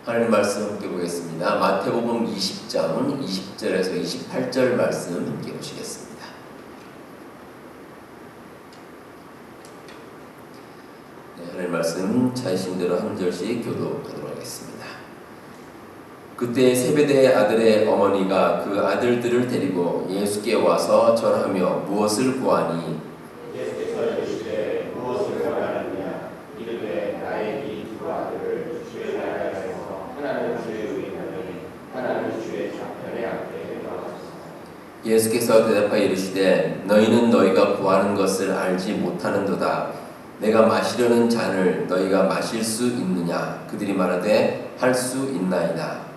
하나님 말씀 함께 보겠습니다. 마태복음 20장 20절에서 28절 말씀 함께 보시겠습니다. 하나님 말씀 찾으신 대로 한 절씩 교독하도록 하겠습니다. 그때 세베대의 아들의 어머니가 그 아들들을 데리고 예수께 와서 절하며 무엇을 구하니 예수께서 이르시되 무엇을 원하느냐 이르되 나의 이 두 아들을 주의 나라에서 하나는 주의 우편에 하나는 주의 좌편에 앉게 해주옵소서. 예수께서 대답하여 이르시되 너희는 너희가 구하는 것을 알지 못하는도다. 내가 마시려는 잔을 너희가 마실 수 있느냐? 그들이 말하되 할 수 있나이다.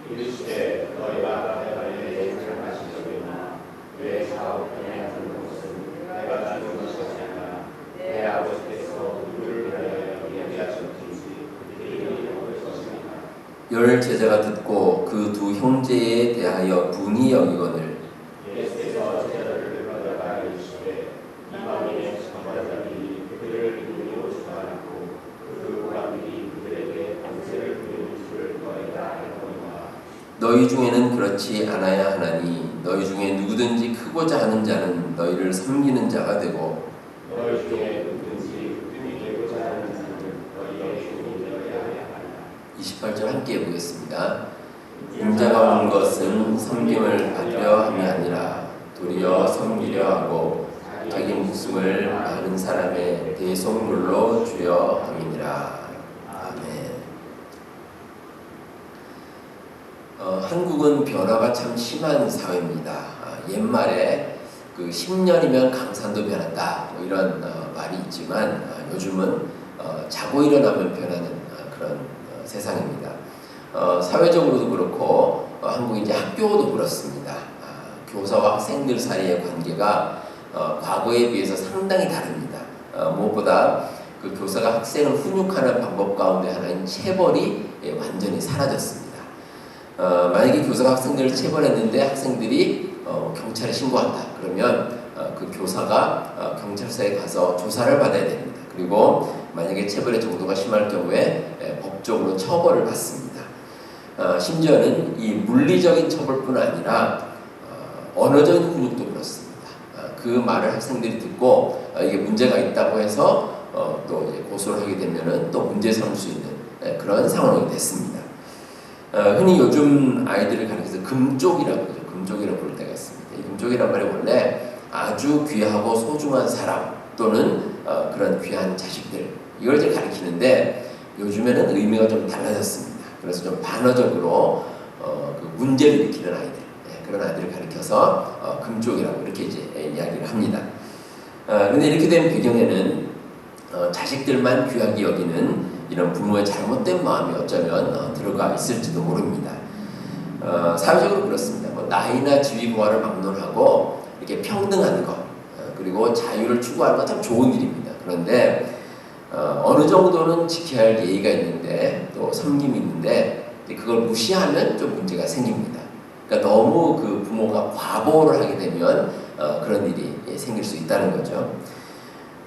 이르시되 너희가 내 잔을 마시려거나 내 좌우편에 앉는 것은 내가 주는 것이 아니라 내 아버지께서 누구를 위하여 예비하셨든지 그들이 이루어질 것입니다. 열 제자가 듣고 그 두 형제에 대하여 분이 여기거늘 예수께서 제자들을 불러다가 이르시되 이방인의 선지자들이 그들을 이루려 주관하고 그 왕들이 그들에게 권세를 부리는 줄을 너희가 알거니와 너희 중에는 그렇지 않아야 하나니 너희 중에 누구든지 크고자 하는 자는 너희를 섬기는 자가 되고 너희 중에 누구든지 흠이 되고자 하는 자는 너희의 주인이 되어야 하리라. 28절 함께 보겠습니다. 인자가 온 것은 섬김을 받으려 함이 아니라 도리어 섬기려 하고 자기 목숨을 많은 사람의 대속물로 주려 함이니라. 아멘. 한국은 변화가 참 심한 사회입니다. 옛말에 그 10년이면 강산도 변한다 뭐 이런 말이 있지만 요즘은 자고 일어나면 변하는 그런 세상입니다. 사회적으로도 그렇고 한국 이제 학교도 그렇습니다. 교사와 학생들 사이의 관계가 과거에 비해서 상당히 다릅니다. 무엇보다 그 교사가 학생을 훈육하는 방법 가운데 하나인 체벌이 완전히 사라졌습니다. 만약에 교사가 학생들을 체벌했는데 학생들이 경찰에 신고한다 그러면 그 교사가 경찰서에 가서 조사를 받아야 됩니다. 그리고 만약에 체벌의 정도가 심할 경우에 법적으로 처벌을 받습니다. 심지어는 이 물리적인 처벌뿐 아니라 언어적인 훈육도 그렇습니다. 그 말을 학생들이 듣고 이게 문제가 있다고 해서 또 이제 고소를 하게 되면은 또 문제 삼을 수 있는 그런 상황이 됐습니다. 흔히 요즘 아이들을 가리켜서 금쪽이라고 그러죠. 금쪽이라고 부를 때가 있습니다. 이 금쪽이란 말이 원래 아주 귀하고 소중한 사람 또는 그런 귀한 자식들 이걸 이제 가리키는데 요즘에는 의미가 좀 달라졌습니다. 그래서 좀 반어적으로 그 문제를 일으키는 아이들 그런 아이들을 가리켜서 금쪽이라고 이렇게 이제 이야기를 합니다. 그런데 이렇게 된 배경에는 자식들만 귀하게 여기는 이런 부모의 잘못된 마음이 어쩌면 들어가 있을지도 모릅니다. 사회적으로 그렇습니다. 뭐 나이나 지위 부하를 막론하고 이렇게 평등한 것 그리고 자유를 추구하는 건 참 좋은 일입니다. 그런데 어느 정도는 지켜야 할 예의가 있는데 또 섬김이 있는데 그걸 무시하면 좀 문제가 생깁니다. 그러니까 너무 그 부모가 과보를 하게 되면 그런 일이 생길 수 있다는 거죠.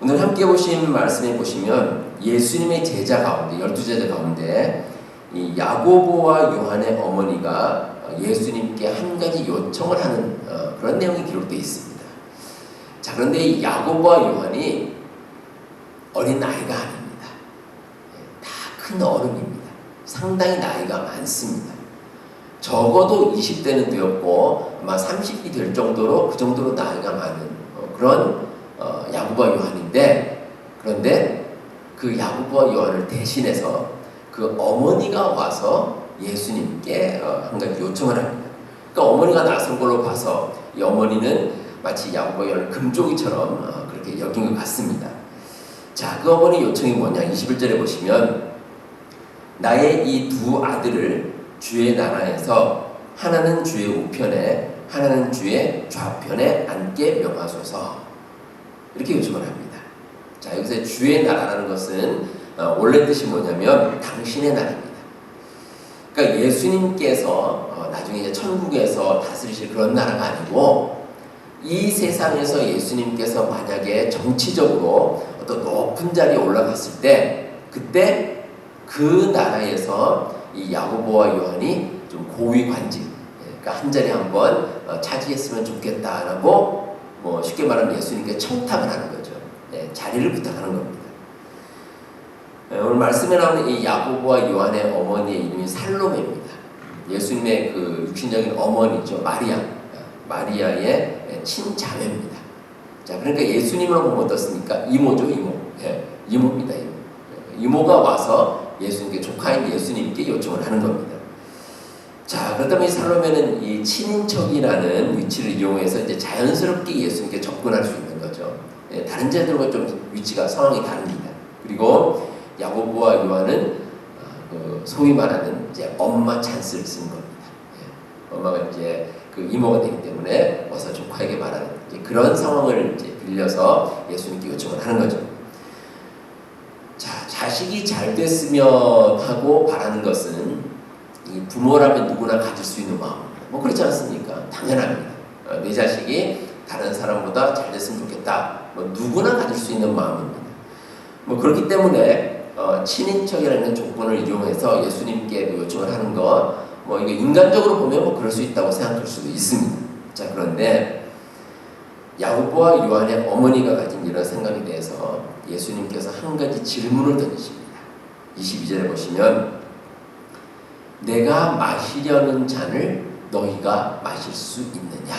오늘 함께 보신 말씀에 보시면 예수님의 제자 가운데 12제자 가운데 이 야고보와 요한의 어머니가 예수님께 한 가지 요청을 하는 그런 내용이 기록되어 있습니다. 자, 그런데 이 야고보와 요한이 어린 나이가 아닙니다. 다 큰 어른입니다. 상당히 나이가 많습니다. 적어도 20대는 되었고 아마 30이 될 정도로 그 정도로 나이가 많은 그런 야고보와 요한인데 그런데 그 야고보와 요한을 대신해서 그 어머니가 와서 예수님께 한 가지 요청을 합니다. 그러니까 어머니가 나선 걸로 봐서 이 어머니는 마치 야고보와 요한을 금쪽이처럼 그렇게 여긴 것 같습니다. 자, 그 어머니 요청이 뭐냐? 21절에 보시면 나의 이 두 아들을 주의 나라에서 하나는 주의 우편에 하나는 주의 좌편에 앉게 명하소서 이렇게 요청을 합니다. 자, 여기서 주의 나라라는 것은 원래 뜻이 뭐냐면 당신의 나라입니다. 그러니까 예수님께서 나중에 이제 천국에서 다스리실 그런 나라가 아니고 이 세상에서 예수님께서 만약에 정치적으로 어떤 높은 자리에 올라갔을 때 그때 그 나라에서 이 야고보와 요한이 좀 고위 관직, 그러니까 한 자리 한번 차지했으면 좋겠다라고 뭐 쉽게 말하면 예수님께 청탁을 하는 거죠. 자리를 부탁하는 겁니다. 오늘 말씀에 나오는 이 야고보와 요한의 어머니의 이름이 살로메입니다. 예수님의 그 육신적인 어머니죠. 마리아의 친자매입니다. 자, 그러니까 예수님으로 보면 어떻습니까? 이모죠, 이모. 이모입니다, 이모. 이모가 와서 예수님께, 조카인 예수님께 요청을 하는 겁니다. 자, 그렇다면 이 살로메는 이 친인척이라는 위치를 이용해서 이제 자연스럽게 예수님께 접근할 수 있는 거죠. 다른 제들과 좀 위치가, 상황이 다릅니다. 그리고 야고보와 요한은 소위 말하는 이제 엄마 찬스를 쓰는 겁니다. 엄마가 이제 그 이모가 되기 때문에 와서 조카에게 말하는 이제 그런 상황을 이제 빌려서 예수님께 요청을 하는 거죠. 자, 자식이 잘 됐으면 하고 바라는 것은 이 부모라면 누구나 가질 수 있는 마음입니다. 뭐 그렇지 않습니까? 당연합니다. 내 자식이 다른 사람보다 잘 됐으면 좋겠다. 뭐 누구나 가질 수 있는 마음입니다. 뭐 그렇기 때문에 친인척이라는 조건을 이용해서 예수님께 요청을 하는 것, 뭐 이게 인간적으로 보면 뭐 그럴 수 있다고 생각할 수도 있습니다. 자, 그런데 야고보와 요한의 어머니가 가진 이런 생각에 대해서 예수님께서 한 가지 질문을 던지십니다. 22절에 보시면 내가 마시려는 잔을 너희가 마실 수 있느냐?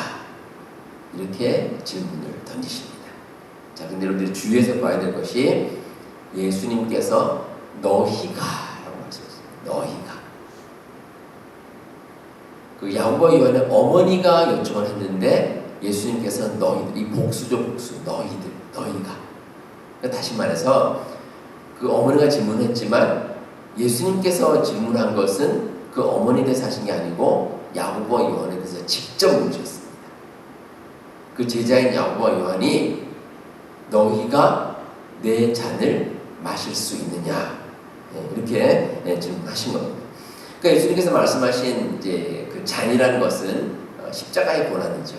이렇게 질문을 던지십니다. 자, 근데 여러분들이 주의해서 봐야 될 것이 예수님께서 너희가 라고 말씀하셨어요. 너희가. 그 야고보와 요한의 어머니가 요청을 했는데 예수님께서 너희들, 이 복수죠, 복수. 너희들, 너희가. 그러니까 다시 말해서 그 어머니가 질문했지만 예수님께서 질문한 것은 그 어머니에 대해서 하신 게 아니고 야고보와 요한에 대해서 직접 물으셨습니다. 그 제자인 야고보와 요한이 너희가 내 잔을 마실 수 있느냐, 이렇게 질문하신 겁니다. 그러니까 예수님께서 말씀하신 이제 그 잔이라는 것은 십자가의 고난이죠.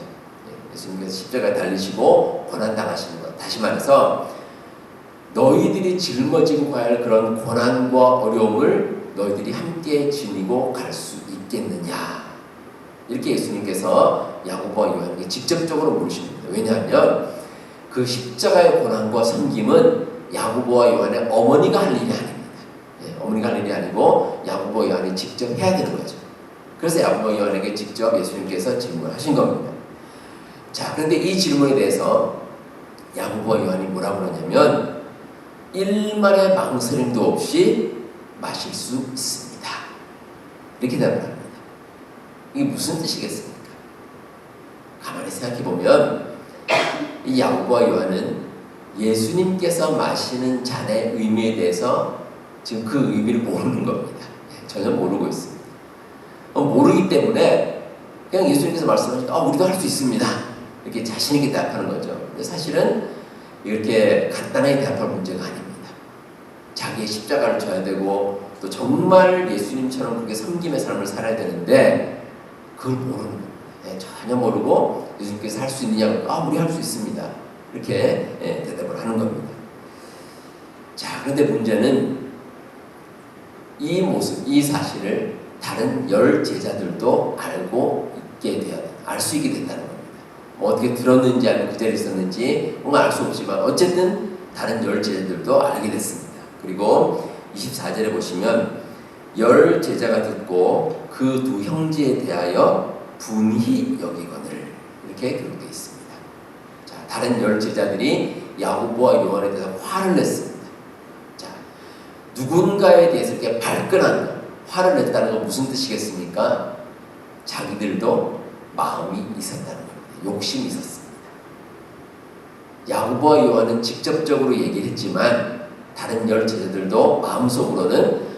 예수님께서 십자가에 달리시고 고난 당하시는 것. 다시 말해서 너희들이 짊어지고 가야 할 그런 고난과 어려움을 너희들이 함께 지니고 갈 수 있겠느냐, 이렇게 예수님께서 야고보와 요한에게 직접적으로 물으십니다. 왜냐하면 그 십자가의 고난과 섬김은 야고보와 요한의 어머니가 할 일이 아닙니다. 어머니가 할 일이 아니고 야고보와 요한이 직접 해야 되는 거죠. 그래서 야고보와 요한에게 직접 예수님께서 질문하신 겁니다. 자, 그런데 이 질문에 대해서 야고보와 요한이 뭐라고 그러냐면 일말의 망설임도 없이 마실 수 있습니다. 이렇게 대답을 합니다. 이게 무슨 뜻이겠습니까? 가만히 생각해 보면 이 야고보와 요한은 예수님께서 마시는 잔의 의미에 대해서 지금 그 의미를 모르는 겁니다. 전혀 모르고 있습니다. 모르기 때문에 그냥 예수님께서 말씀하시니까 우리도 할 수 있습니다, 이렇게 자신있게 대답하는 거죠. 근데 사실은 이렇게 간단하게 대답할 문제가 아닙니다. 자기의 십자가를 져야 되고 또 정말 예수님처럼 그렇게 섬김의 삶을 살아야 되는데 그걸 모르는 겁니다. 전혀 모르고 예수님께서 할 수 있느냐고, 우리 할 수 있습니다, 이렇게 대답을 하는 겁니다. 자, 그런데 문제는 이 모습, 이 사실을 다른 10 제자들도 알고 있게 되어야, 알 수 있게 된다는 겁니다. 뭐 어떻게 들었는지 아니면 그 자리에 있었는지 뭔가 알 수 없지만 어쨌든 다른 10 제자들도 알게 됐습니다. 그리고 24절에 보시면 10 제자가 듣고 그 두 형제에 대하여 분히 여기거늘, 이렇게 기록되어 있습니다. 자, 다른 10 제자들이 야고보와 요한에 대해서 화를 냈습니다. 자, 누군가에 대해서 이렇게 발끈한 것, 화를 냈다는 건 무슨 뜻이겠습니까? 자기들도 마음이 있었다는 겁니다. 욕심이 있었습니다. 야고보와 요한은 직접적으로 얘기를 했지만 다른 10 제자들도 마음속으로는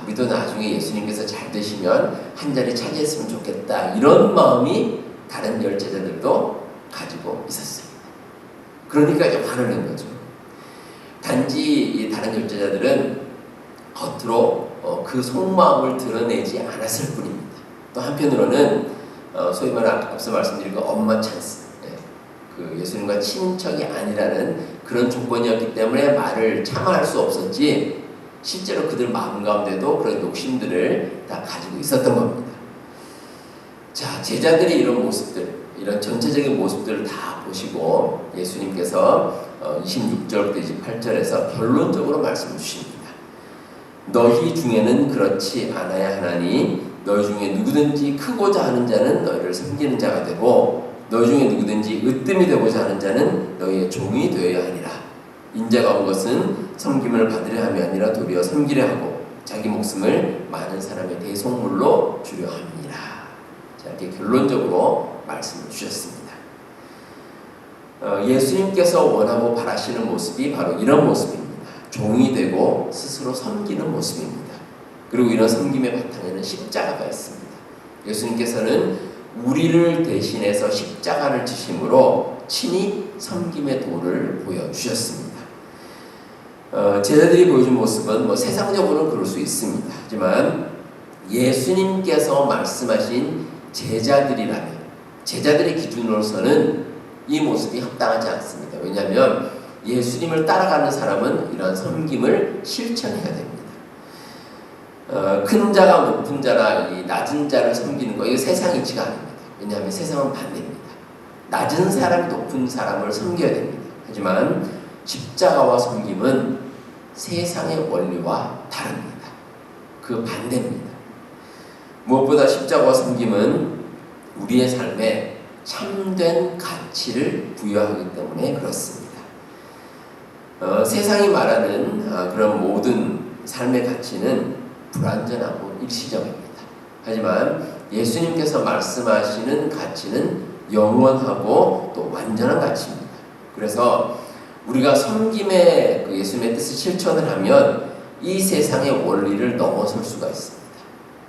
우리도 나중에 예수님께서 잘 되시면 한 자리 차지했으면 좋겠다, 이런 마음이 다른 10 제자들도 가지고 있었습니다. 그러니까 이제 화를 낸 거죠. 단지 이 다른 10 제자들은 겉으로 그 속마음을 드러내지 않았을 뿐입니다. 또 한편으로는 소위 말하는 앞서 말씀드린 그 엄마 찬스, 그 예수님과 친인척이 아니라는 그런 조건이었기 때문에 말을 참아할 수 없었지, 실제로 그들 마음 가운데도 그런 욕심들을 다 가지고 있었던 겁니다. 자, 제자들이 이런 모습들, 이런 전체적인 모습들을 다 보시고 예수님께서 26절부터 28절에서 결론적으로 말씀을 주십니다. 너희 중에는 그렇지 않아야 하나니 너희 중에 누구든지 크고자 하는 자는 너희를 섬기는 자가 되고 너희 중에 누구든지 으뜸이 되고자 하는 자는 너희의 종이 되어야 하니라. 인자가 온 것은 섬김을 받으려 함이 아니라 도리어 섬기려 하고 자기 목숨을 많은 사람의 대속물로 주려 함이니라. 자, 이렇게 결론적으로 말씀을 주셨습니다. 예수님께서 원하고 바라시는 모습이 바로 이런 모습입니다. 종이 되고 스스로 섬기는 모습입니다. 그리고 이런 섬김의 바탕에는 십자가가 있습니다. 예수님께서는 우리를 대신해서 십자가를 지심으로 친히 섬김의 도를 보여주셨습니다. 제자들이 보여준 모습은 세상적으로는 그럴 수 있습니다. 하지만 예수님께서 말씀하신 제자들의 기준으로서는 이 모습이 합당하지 않습니다. 왜냐하면 예수님을 따라가는 사람은 이러한 섬김을 실천해야 됩니다. 큰 자가 높은 자나 이 낮은 자를 섬기는 거, 이거 세상 이치가 아닙니다. 왜냐하면 세상은 반대입니다. 낮은 사람이 높은 사람을 섬겨야 됩니다. 하지만 십자가와 섬김은 세상의 원리와 다릅니다. 그 반대입니다. 무엇보다 십자가와 섬김은 우리의 삶에 참된 가치를 부여하기 때문에 그렇습니다. 세상이 말하는 그런 모든 삶의 가치는 불완전하고 일시적입니다. 하지만 예수님께서 말씀하시는 가치는 영원하고 또 완전한 가치입니다. 그래서 우리가 섬김의 그 예수님의 뜻을 실천을 하면 이 세상의 원리를 넘어설 수가 있습니다.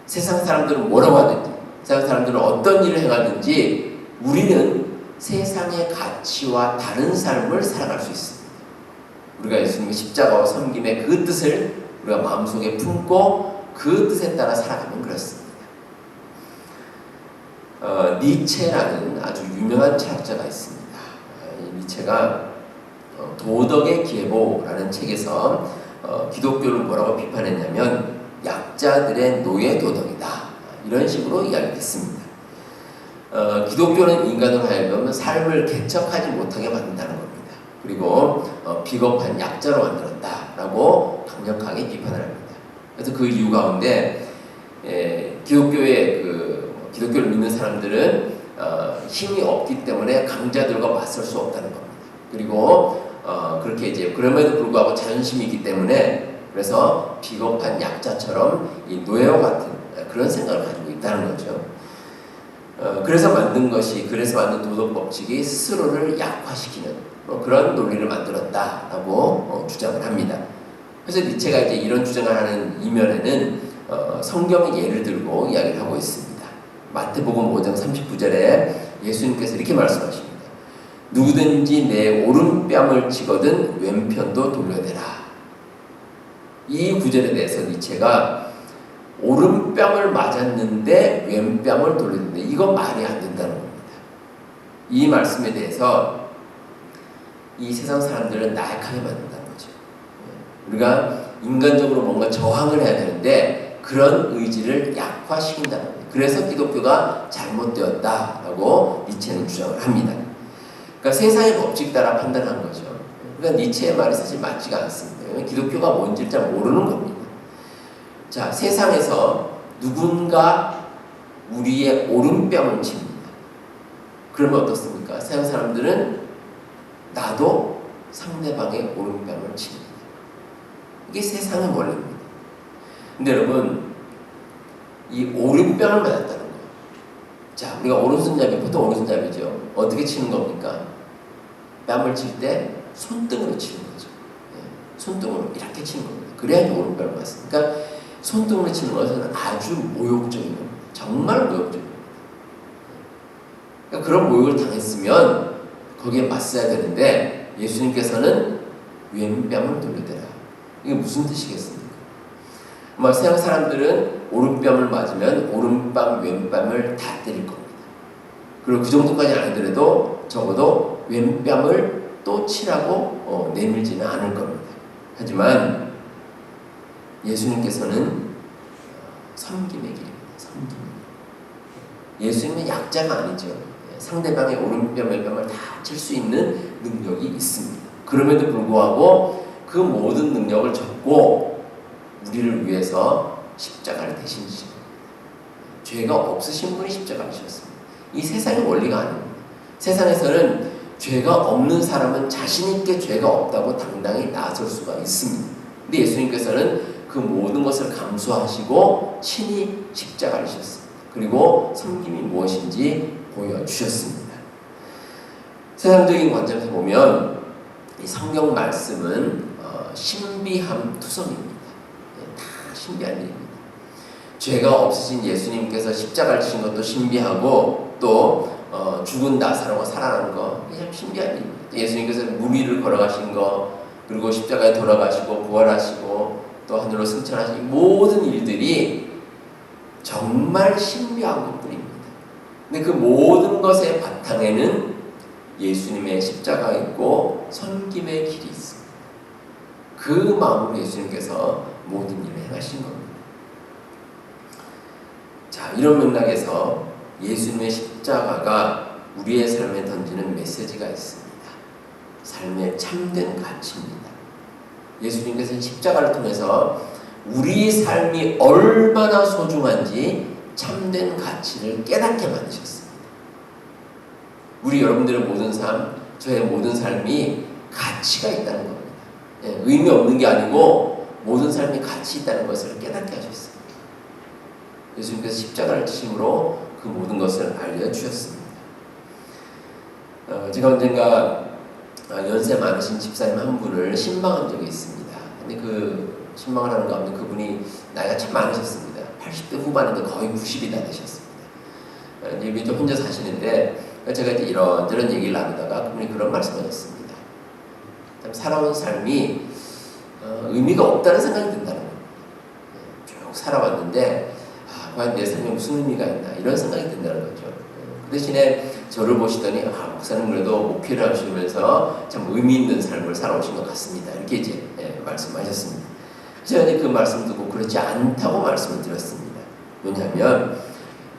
세상 사람들은 뭐라고 하든지, 세상 사람들은 어떤 일을 행하든지 우리는 세상의 가치와 다른 삶을 살아갈 수 있습니다. 우리가 예수님의 십자가와 섬김의 그 뜻을 우리가 마음속에 품고 그 뜻에 따라 살아가면 그렇습니다. 니체라는 아주 유명한 철학자가 있습니다. 이 니체가 도덕의 계보라는 책에서 기독교를 뭐라고 비판했냐면 약자들의 노예 도덕이다, 이런 식으로 이야기했습니다. 기독교는 인간을 하여금 삶을 개척하지 못하게 만든다는 겁니다. 그리고 비겁한 약자로 만들었다라고 강력하게 비판을 합니다. 그래서 그 이유 가운데 기독교를 믿는 사람들은 힘이 없기 때문에 강자들과 맞설 수 없다는 겁니다. 그리고 그렇게 이제 그럼에도 불구하고 자존심이 있기 때문에 그래서 비겁한 약자처럼 이 노예와 같은 그런 생각을 가지고 있다는 거죠. 그래서 만든 도덕 법칙이 스스로를 약화시키는 그런 논리를 만들었다라고 주장을 합니다. 그래서 니체가 이제 이런 주장을 하는 이면에는 성경의 예를 들고 이야기를 하고 있습니다. 마태복음 5장 39절에 예수님께서 이렇게 말씀하십니다. 누구든지 내 오른뺨을 치거든 왼편도 돌려대라. 이 구절에 대해서 니체가 오른뺨을 맞았는데 왼뺨을 돌렸는데 이건 말이 안 된다는 겁니다. 이 말씀에 대해서 이 세상 사람들은 나약하게 만든다는 거죠. 우리가 인간적으로 뭔가 저항을 해야 되는데 그런 의지를 약화시킨다는 거예요. 그래서 기독교가 잘못되었다라고 니체는 주장을 합니다. 그러니까 세상의 법칙 따라 판단한 거죠. 그러니까 니체의 말이 사실 맞지가 않습니다. 기독교가 뭔지를 잘 모르는 겁니다. 자, 세상에서 누군가 우리의 오른뺨을 칩니다. 그러면 어떻습니까? 세상 사람들은 나도 상대방의 오른뺨을 칩니다. 이게 세상의 원리입니다. 근데 여러분, 이 오른뺨을 맞았다는 거예요. 자, 우리가 오른손잡이, 보통 오른손잡이죠. 어떻게 치는 겁니까? 뺨을 칠 때 손등으로 치는 거죠. 손등으로 이렇게 치는 겁니다. 그래야지 오른뺨을 맞습니다. 그러니까 손등으로 치는 것은 아주 모욕적인 겁니다. 정말 모욕적입니다. 그러니까 그런 모욕을 당했으면 거기에 맞서야 되는데 예수님께서는 왼뺨을 돌려대라. 이게 무슨 뜻이겠습니까? 아마 세상 사람들은 오른뺨을 맞으면 오른뺨, 왼뺨을 다 때릴 겁니다. 그리고 그 정도까지 아니더라도 적어도 왼뺨을 또 치라고 내밀지는 않을 겁니다. 하지만 예수님께서는 섬김의 길입니다. 섬김. 예수님은 약자가 아니죠. 상대방의 오른뺨 왼뺨을 다 칠 수 있는 능력이 있습니다. 그럼에도 불구하고 그 모든 능력을 졌고 우리를 위해서 십자가를 대신 지시고 죄가 없으신 분이 십자가를 지셨습니다. 이 세상의 원리가 아닙니다. 세상에서는 죄가 없는 사람은 자신 있게 죄가 없다고 당당히 나설 수가 있습니다. 근데 예수님께서는 그 모든 것을 감수하시고 친히 십자가를 지셨습니다. 그리고 섬김이 무엇인지 보여주셨습니다. 세상적인 관점에서 보면 이 성경 말씀은 신비함 투성입니다. 다 신비한 일입니다. 죄가 없으신 예수님께서 십자가를 지신 것도 신비하고 또 죽은 나사로가 살아난 거 참 신비한 일입니다. 예수님께서 물 위를 걸어가신 거 그리고 십자가에 돌아가시고 부활하시고 또 하늘로 승천하신 모든 일들이 정말 신비한 것뿐입니다. 근데 그 모든 것의 바탕에는 예수님의 십자가가 있고 섬김의 길이 있습니다. 그 마음으로 예수님께서 모든 일을 행하신 겁니다. 자, 이런 맥락에서 예수님의 십자가가 우리의 삶에 던지는 메시지가 있습니다. 삶의 참된 가치입니다. 예수님께서는 십자가를 통해서 우리 삶이 얼마나 소중한지 참된 가치를 깨닫게 만드셨습니다. 우리 여러분들의 모든 삶, 저의 모든 삶이 가치가 있다는 겁니다. 의미 없는 게 아니고 모든 삶이 가치 있다는 것을 깨닫게 하셨습니다. 예수님께서 십자가를 지심으로 그 모든 것을 알려주셨습니다. 제가 언젠가 연세 많으신 집사님 한 분을 신방한 적이 있습니다. 근데 그 신방을 하는 가운데 그분이 나이가 참 많으셨습니다. 80대 후반인데 거의 90이 다 되셨습니다. 이제 좀 혼자 사시는데 제가 이제 이런저런 얘기를 나누다가 그분이 그런 말씀을 하셨습니다. 참 살아온 삶이 의미가 없다는 생각이 든다는 겁니다. 쭉 살아왔는데 과연 내 삶에 무슨 의미가 있나 이런 생각이 든다는 거죠. 그 대신에 저를 보시더니 목사님 그래도 목회를 하시면서 참 의미 있는 삶을 살아오신 것 같습니다. 이렇게 이제 말씀하셨습니다. 제가 이제 그 말씀 듣고 그렇지 않다고 말씀을 드렸습니다. 왜냐하면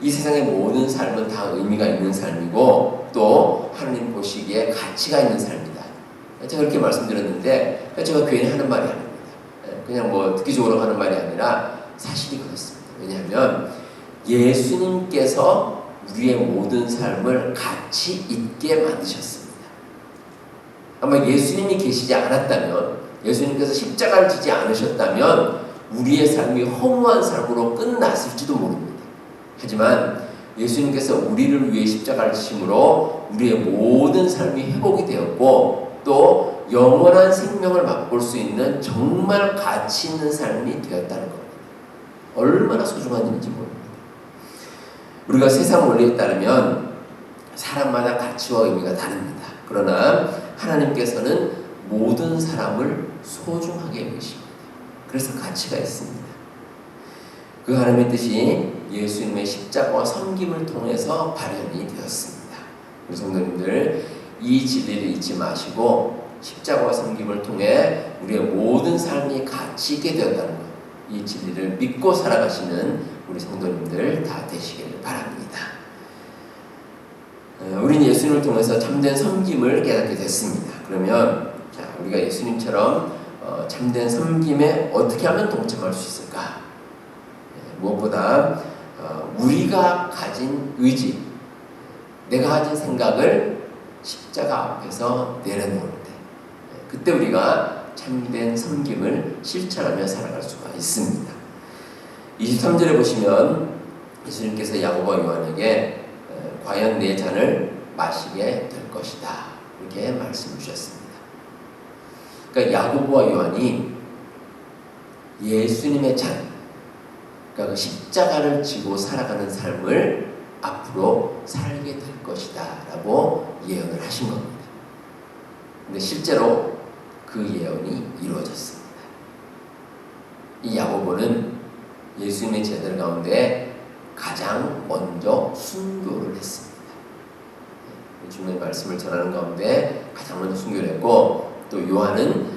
이 세상의 모든 삶은 다 의미가 있는 삶이고 또 하나님 보시기에 가치가 있는 삶이다. 제가 그렇게 말씀드렸는데 제가 괜히 하는 말이 아닙니다. 그냥 뭐 듣기적으로 하는 말이 아니라 사실이 그렇습니다. 왜냐하면 예수님께서 우리의 모든 삶을 가치 있게 만드셨습니다. 아마 예수님이 계시지 않았다면 예수님께서 십자가를 지지 않으셨다면 우리의 삶이 허무한 삶으로 끝났을지도 모릅니다. 하지만 예수님께서 우리를 위해 십자가를 지심으로 우리의 모든 삶이 회복이 되었고 또 영원한 생명을 맛볼 수 있는 정말 가치 있는 삶이 되었다는 겁니다. 얼마나 소중한 일인지 모릅니다. 우리가 세상 원리에 따르면 사람마다 가치와 의미가 다릅니다. 그러나 하나님께서는 모든 사람을 소중하게 보십니다. 그래서 가치가 있습니다. 그 하나님의 뜻이 예수님의 십자가와 섬김을 통해서 발현이 되었습니다. 우리 성도님들 이 진리를 잊지 마시고 십자가와 섬김을 통해 우리의 모든 삶이 가치 있게 되었다는 것, 이 진리를 믿고 살아가시는 우리 성도님들 다 되시기를 바랍니다. 우리는 예수님을 통해서 참된 섬김을 깨닫게 됐습니다. 그러면 우리가 예수님처럼 참된 섬김에 어떻게 하면 동참할 수 있을까? 무엇보다 우리가 가진 의지, 내가 가진 생각을 십자가 앞에서 내려놓을 때 그때 우리가 참된 섬김을 실천하며 살아갈 수가 있습니다. 23절에 보시면 예수님께서 야고보와 요한에게 과연 내 잔을 마시게 될 것이다 이렇게 말씀 주셨습니다. 그러니까 야고보와 요한이 예수님의 잔, 그러니까 십자가를 지고 살아가는 삶을 앞으로 살게 될 것이다 라고 예언을 하신 겁니다. 근데 실제로 그 예언이 이루어졌습니다. 이 야고보는 예수님의 제자들 가운데 가장 먼저 순교를 했습니다. 주님의 말씀을 전하는 가운데 가장 먼저 순교를 했고 또 요한은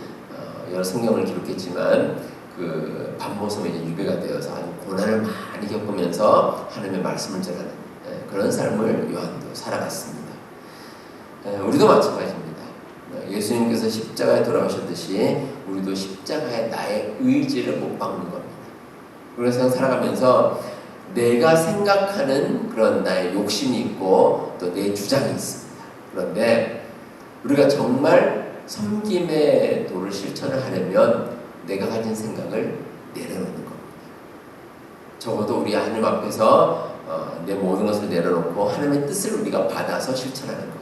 여러 성경을 기록했지만 그 밤모섬에 이제 유배가 되어서 아주 고난을 많이 겪으면서 하나님의 말씀을 전하는 그런 삶을 요한도 살아갔습니다. 우리도 마찬가지입니다. 예수님께서 십자가에 돌아오셨듯이 우리도 십자가에 나의 의지를 못 박는 겁니다. 그래서 살아가면서 내가 생각하는 그런 나의 욕심이 있고 또 내 주장이 있습니다. 그런데 우리가 정말 섬김의 도를 실천을 하려면 내가 가진 생각을 내려놓는 겁니다. 적어도 우리 하나님 앞에서 내 모든 것을 내려놓고 하나님의 뜻을 우리가 받아서 실천하는 것.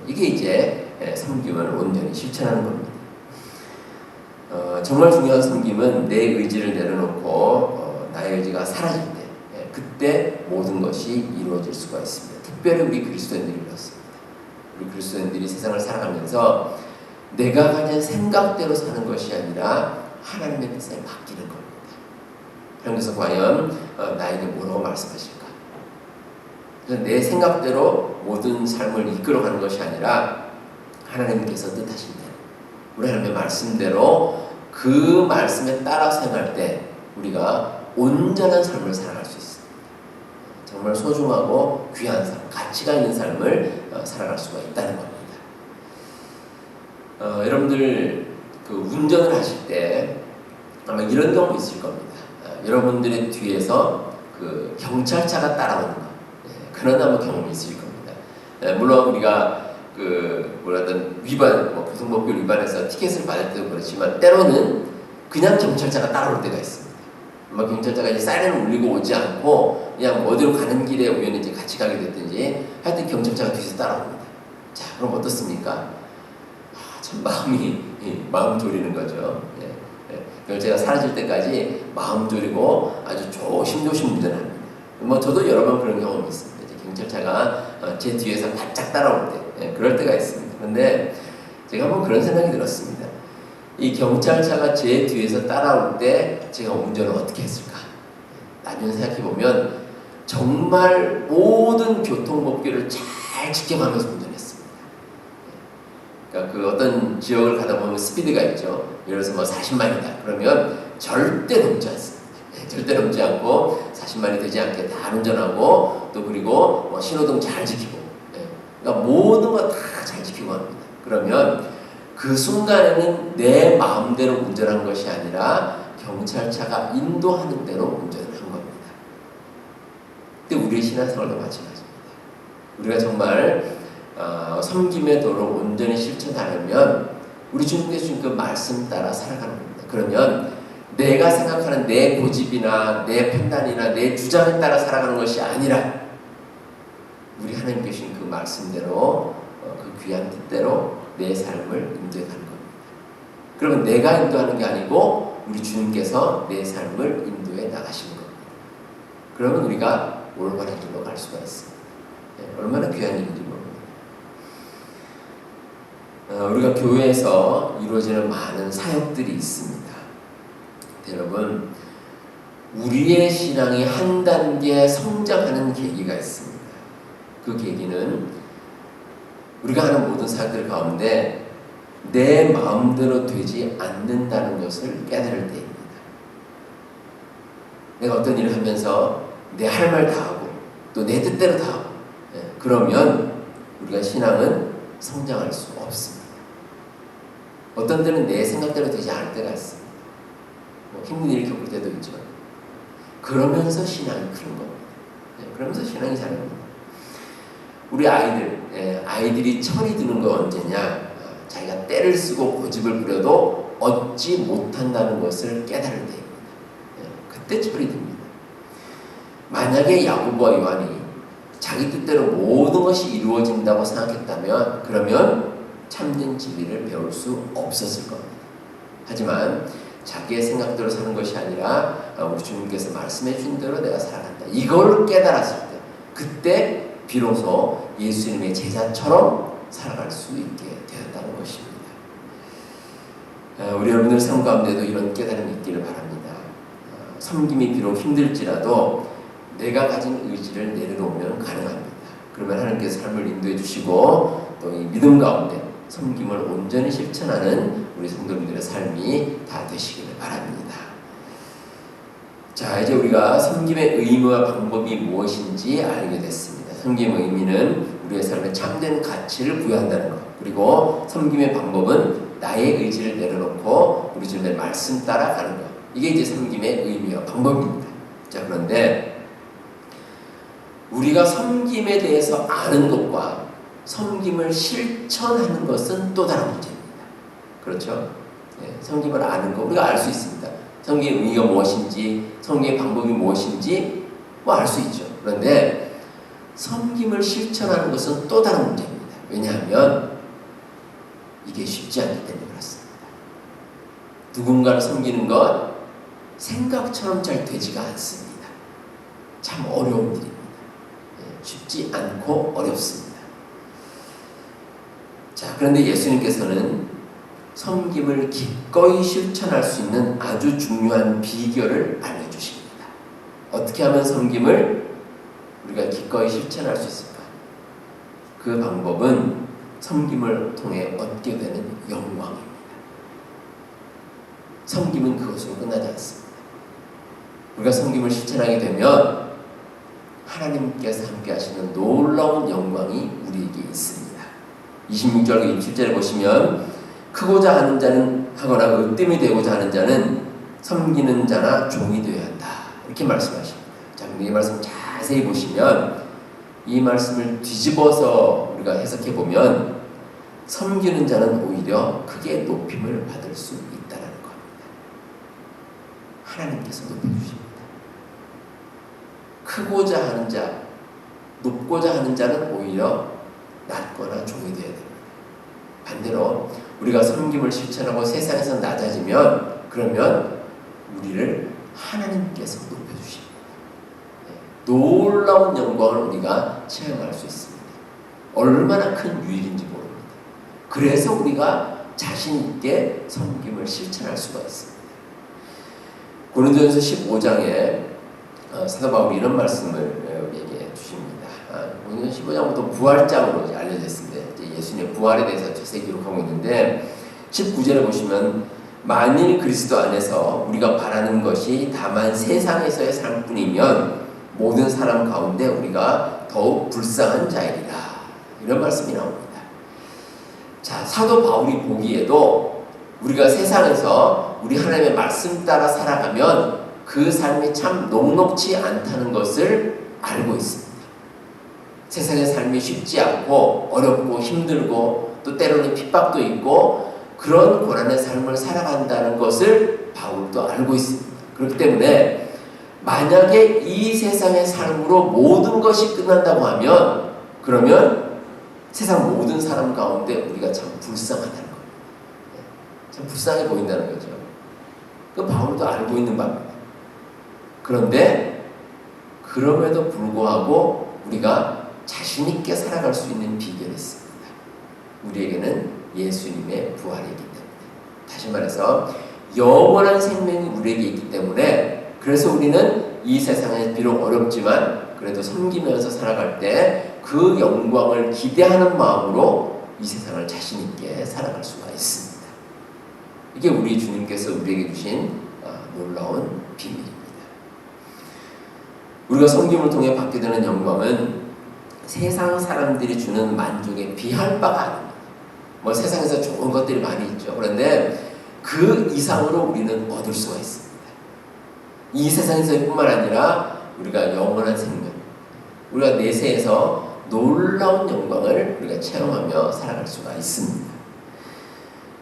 이게 이제 섬김을 온전히 실천하는 겁니다. 정말 중요한 섬김은 내 의지를 내려놓고 나의 의지가 사라질 때 그때 모든 것이 이루어질 수가 있습니다. 특별히 우리 그리스도인들이 그렇습니다. 우리 그리스도인들이 세상을 살아가면서 내가 가진 생각대로 사는 것이 아니라 하나님의 뜻에 맡기는 겁니다. 하나님께서 과연 나에게 뭐라고 말씀하실까? 그래서 내 생각대로 모든 삶을 이끌어가는 것이 아니라 하나님께서 뜻하신 대로 우리 하나님의 말씀대로 그 말씀에 따라 생활할 때 우리가 온전한 삶을 살아갈 수 있습니다. 정말 소중하고 귀한 삶, 가치가 있는 삶을 살아갈 수가 있다는 겁니다. 여러분들 그 운전을 하실 때 아마 이런 경우 있을 겁니다. 여러분들의 뒤에서 그 경찰차가 따라오는 거, 그런 아마 경험이 있을 겁니다. 물론 우리가 그 뭐라든 위반, 교통법규 위반해서 티켓을 받을 때도 그렇지만 때로는 그냥 경찰차가 따라올 때가 있습니다. 아마 경찰차가 이제 사이렌을 울리고 오지 않고 그냥 어디로 가는 길에 우연히 이제 같이 가게 됐든지 하여튼 경찰차가 뒤에서 따라옵니다. 자, 그럼 어떻습니까? 참 마음 졸이는 거죠. 경찰차가 사라질 때까지 마음 졸이고 아주 조심조심 운전합니다. 저도 여러 번 그런 경험이 있습니다. 경찰차가 제 뒤에서 바짝 따라올 때, 그럴 때가 있습니다. 그런데 제가 한번 그런 생각이 들었습니다. 이 경찰차가 제 뒤에서 따라올 때 제가 운전을 어떻게 했을까? 나중에 생각해보면 정말 모든 교통법규를 잘 지켜가면서 운전했습니다. 그러니까 그 어떤 지역을 가다 보면 스피드가 있죠. 예를 들어서 40마일이다. 그러면 절대 넘지 않습니다. 절대 넘지 않고 40마일이 되지 않게 다 운전하고 또 그리고 신호등 잘 지키고 그러니까 모든 거 다 잘 지키고 합니다. 그러면 그 순간에는 내 마음대로 운전한 것이 아니라 경찰차가 인도하는 대로 운전을 한 겁니다. 근데 우리의 신앙생활도 마찬가지입니다. 우리가 정말 섬김의 도를 온전히 실천하려면 우리 주님께서 주신 그 말씀 따라 살아가는 겁니다. 그러면 내가 생각하는 내 고집이나 내 판단이나 내 주장에 따라 살아가는 것이 아니라 우리 하나님께 주신 그 말씀대로 그 귀한 뜻대로 내 삶을 인도해 가는 겁니다. 그러면 내가 인도하는 게 아니고 우리 주님께서 내 삶을 인도해 나가시는 겁니다. 그러면 우리가 올바른 길로 갈 수가 있습니다. 얼마나 귀한 일인지 모릅니다. 우리가 교회에서 이루어지는 많은 사역들이 있습니다. 여러분, 우리의 신앙이 한 단계 성장하는 계기가 있습니다. 그 계기는 우리가 하는 모든 사역들 가운데 내 마음대로 되지 않는다는 것을 깨달을 때입니다. 내가 어떤 일을 하면서 내 할 말 다 하고 또 내 뜻대로 다 하고 그러면 우리가 신앙은 성장할 수 없습니다. 어떤 때는 내 생각대로 되지 않을 때가 있습니다. 힘든 일을 겪을 때도 있죠. 그러면서 신앙이 크는 겁니다. 그러면서 신앙이 자라는 겁니다. 우리 아이들이 철이 드는 거 언제냐? 자기가 때를 쓰고 고집을 부려도 얻지 못한다는 것을 깨달을 때입니다. 그때 철이 듭니다. 만약에 야고보와 요한이 자기 뜻대로 모든 것이 이루어진다고 생각했다면 그러면 참된 진리를 배울 수 없었을 겁니다. 하지만 자기의 생각대로 사는 것이 아니라 우리 주님께서 말씀해 주신 대로 내가 살아간다. 이걸 깨달았을 때 그때 비로소 예수님의 제자처럼 살아갈 수 있게 되었다는 것입니다. 우리 여러분들 삶 가운데도 이런 깨달음이 있기를 바랍니다. 섬김이 비록 힘들지라도 내가 가진 의지를 내려놓으면 가능합니다. 그러면 하나님께서 삶을 인도해 주시고 또 이 믿음 가운데 섬김을 온전히 실천하는 우리 성도님들의 삶이 다 되시기를 바랍니다. 자, 이제 우리가 섬김의 의미와 방법이 무엇인지 알게 됐습니다. 섬김의 의미는 우리의 삶에 참된 가치를 부여한다는 것. 그리고 섬김의 방법은 나의 의지를 내려놓고 우리 주님의 말씀 따라가는 것. 이게 이제 섬김의 의미와 방법입니다. 자, 그런데 우리가 섬김에 대해서 아는 것과 섬김을 실천하는 것은 또 다른 문제입니다. 그렇죠? 예, 섬김을 아는 거 우리가 알 수 있습니다. 섬김의 의미가 무엇인지, 섬김의 방법이 무엇인지 뭐 알 수 있죠. 그런데 섬김을 실천하는 것은 또 다른 문제입니다. 왜냐하면 이게 쉽지 않기 때문에 그렇습니다. 누군가를 섬기는 것 생각처럼 잘 되지가 않습니다. 참 어려운 일입니다. 쉽지 않고 어렵습니다. 자, 그런데 예수님께서는 섬김을 기꺼이 실천할 수 있는 아주 중요한 비결을 알려주십니다. 어떻게 하면 섬김을 우리가 기꺼이 실천할 수 있을까? 그 방법은 섬김을 통해 얻게 되는 영광입니다. 섬김은 그것으로 끝나지 않습니다. 우리가 섬김을 실천하게 되면 하나님께서 함께 하시는 놀라운 영광이 우리에게 있습니다. 26절과 27절을 보시면 크고자 하는 자는 하거나 으뜸이 되고자 하는 자는 섬기는 자나 종이 되어야 한다. 이렇게 말씀하십니다. 자, 근데 이 말씀 자세히 보시면 이 말씀을 뒤집어서 우리가 해석해 보면 섬기는 자는 오히려 크게 높임을 받을 수 있다는 겁니다. 하나님께서 높여주십니다. 크고자 하는 자, 높고자 하는 자는 오히려 낮거나 종이 되어야 됩니다. 반대로 우리가 섬김을 실천하고 세상에서 낮아지면 그러면 우리를 하나님께서 높여주십니다. 놀라운 영광을 우리가 체험할 수 있습니다. 얼마나 큰 유익인지 모릅니다. 그래서 우리가 자신 있게 섬김을 실천할 수가 있습니다. 고린도전서 15장에 사도 바울이 이런 말씀을 얘기해 주십니다. 오늘 15장부터 부활장으로 이제 알려졌습니다. 이제 예수님의 부활에 대해서 자세히 기록하고 있는데 19절에 보시면 만일 그리스도 안에서 우리가 바라는 것이 다만 세상에서의 삶뿐이면 모든 사람 가운데 우리가 더욱 불쌍한 자이리라. 이런 말씀이 나옵니다. 자, 사도 바울이 보기에도 우리가 세상에서 우리 하나님의 말씀 따라 살아가면 그 삶이 참 녹록지 않다는 것을 알고 있습니다. 세상의 삶이 쉽지 않고 어렵고 힘들고 또 때로는 핍박도 있고 그런 고난의 삶을 살아간다는 것을 바울도 알고 있습니다. 그렇기 때문에 만약에 이 세상의 삶으로 모든 것이 끝난다고 하면 그러면 세상 모든 사람 가운데 우리가 참 불쌍하다는 겁니다. 참 불쌍해 보인다는 거죠. 그 바울도 알고 있는 바입니다. 그런데 그럼에도 불구하고 우리가 자신 있게 살아갈 수 있는 비결이 있습니다. 우리에게는 예수님의 부활이 있기 때문에. 다시 말해서 영원한 생명이 우리에게 있기 때문에 그래서 우리는 이 세상에 비록 어렵지만 그래도 섬기면서 살아갈 때 그 영광을 기대하는 마음으로 이 세상을 자신 있게 살아갈 수가 있습니다. 이게 우리 주님께서 우리에게 주신 놀라운 비밀입니다. 우리가 섬김을 통해 받게 되는 영광은 세상 사람들이 주는 만족에 비할 바가 아닙니다. 뭐 세상에서 좋은 것들이 많이 있죠. 그런데 그 이상으로 우리는 얻을 수가 있습니다. 이 세상에서뿐만 아니라 우리가 영원한 생명, 우리가 내세에서 놀라운 영광을 우리가 체험하며 살아갈 수가 있습니다.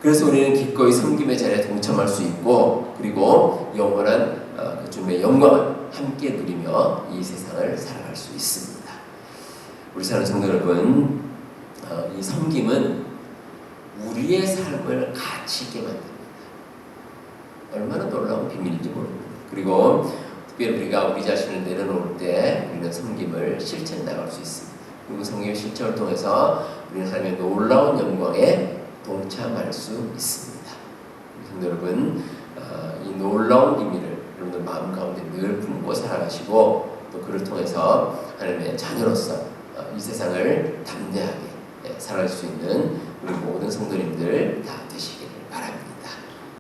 그래서 우리는 기꺼이 섬김의 자리에 동참할 수 있고 그리고 영원한 주님의 영광을 함께 누리며 이 세상을 살아갈 수 있습니다. 우리 사랑하는 성도 여러분, 이 섬김은 우리의 삶을 가치 있게 만듭니다. 얼마나 놀라운 비밀인지 모릅니다. 그리고 특별히 우리가 우리 자신을 내려놓을 때 우리는 섬김을 실천해 나갈 수 있습니다. 그리고 섬김의 실천을 통해서 우리는 하나님의 놀라운 영광에 동참할 수 있습니다. 성도 여러분, 이 놀라운 비밀을 여러분들 마음 가운데 늘 품고 살아가시고 또 그를 통해서 하나님의 자녀로서 이 세상을 담대하게 살아갈 수 있는 우리 모든 성도님들 다 되시기